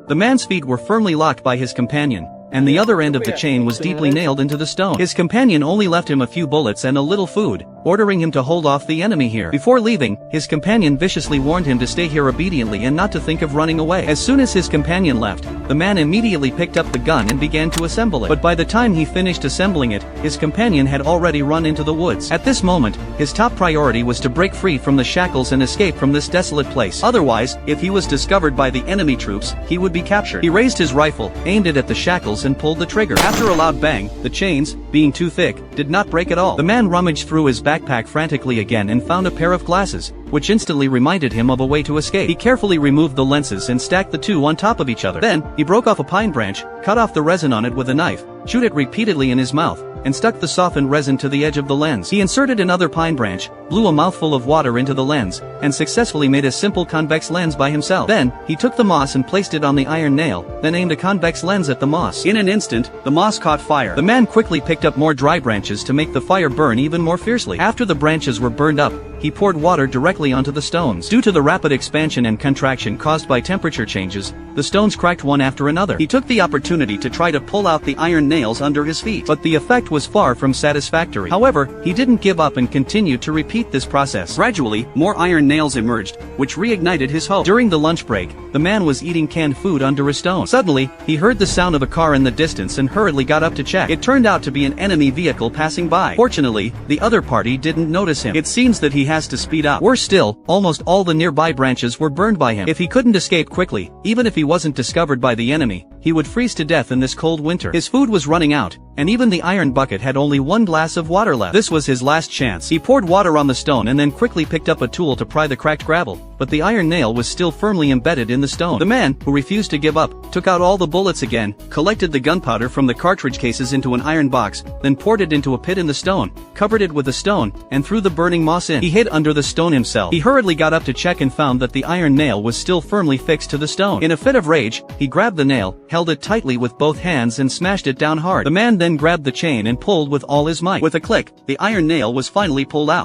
The man's feet were firmly locked by his companion, and the other end of the chain was deeply nailed into the stone. His companion only left him a few bullets and a little food, ordering him to hold off the enemy here. Before leaving, his companion viciously warned him to stay here obediently and not to think of running away. As soon as his companion left, the man immediately picked up the gun and began to assemble it. But by the time he finished assembling it, his companion had already run into the woods. At this moment, his top priority was to break free from the shackles and escape from this desolate place. Otherwise, if he was discovered by the enemy troops, he would be captured. He raised his rifle, aimed it at the shackles and pulled the trigger. After a loud bang, the chains, being too thick, did not break at all. The man rummaged through his backpack frantically again and found a pair of glasses, which instantly reminded him of a way to escape. He carefully removed the lenses and stacked the two on top of each other. Then, he broke off a pine branch, cut off the resin on it with a knife, chewed it repeatedly in his mouth, and stuck the softened resin to the edge of the lens. He inserted another pine branch, blew a mouthful of water into the lens, and successfully made a simple convex lens by himself. Then, he took the moss and placed it on the iron nail, then aimed a convex lens at the moss. In an instant, the moss caught fire. The man quickly picked up more dry branches to make the fire burn even more fiercely. After the branches were burned up, he poured water directly onto the stones. Due to the rapid expansion and contraction caused by temperature changes, the stones cracked one after another. He took the opportunity to try to pull out the iron nails under his feet, but the effect was far from satisfactory. However, he didn't give up and continued to repeat this process. Gradually, more iron nails emerged, which reignited his hope. During the lunch break, the man was eating canned food under a stone. Suddenly, he heard the sound of a car in the distance and hurriedly got up to check. It turned out to be an enemy vehicle passing by. Fortunately, the other party didn't notice him. It seems that he has to speed up. Worse still, almost all the nearby branches were burned by him. If he couldn't escape quickly, even if he wasn't discovered by the enemy, he would freeze to death in this cold winter. His food was running out, and even the iron bucket had only one glass of water left. This was his last chance. He poured water on the stone and then quickly picked up a tool to pry the cracked gravel, but the iron nail was still firmly embedded in the stone. The man, who refused to give up, took out all the bullets again, collected the gunpowder from the cartridge cases into an iron box, then poured it into a pit in the stone, covered it with a stone, and threw the burning moss in. He hid under the stone himself. He hurriedly got up to check and found that the iron nail was still firmly fixed to the stone. In a fit of rage, he grabbed the nail, held it tightly with both hands and smashed it down hard. The man then grabbed the chain and pulled with all his might. With a click, the iron nail was finally pulled out.